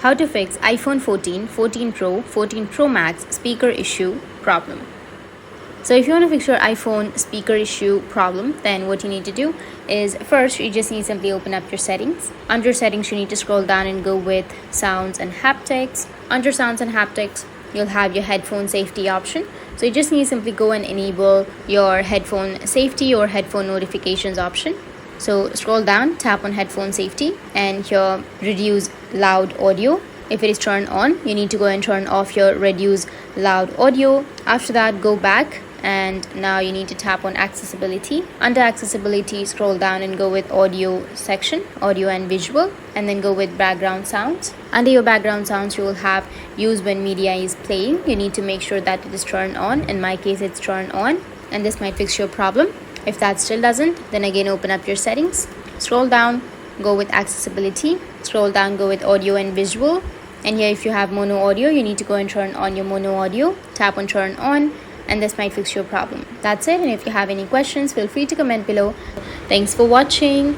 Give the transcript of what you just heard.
How to fix iPhone 14, 14 Pro, 14 Pro Max speaker issue problem. So if you want to fix your iPhone speaker issue problem, then what you need to do is first you just need to simply open up your settings. Under settings, you need to scroll down and go with sounds and haptics. Under sounds and haptics, you'll have your headphone safety option. So you just need to simply go and enable your headphone safety or headphone notifications option. So scroll down, tap on headphone safety, and here reduce loud audio. If it is turned on, you need to go and turn off your reduce loud audio. After that, go back, and now you need to tap on accessibility. Under accessibility, scroll down and go with audio section, audio and visual, and then go with background sounds. Under your background sounds, you will have use when media is playing. You need to make sure that it is turned on. In my case, it's turned on, and this might fix your problem. If that still doesn't, then again open up your settings, scroll down, go with accessibility, scroll down, go with audio and visual, and here if you have mono audio, you need to go and turn on your mono audio, tap on turn on, and this might fix your problem. That's it, and if you have any questions, feel free to comment below. Thanks for watching.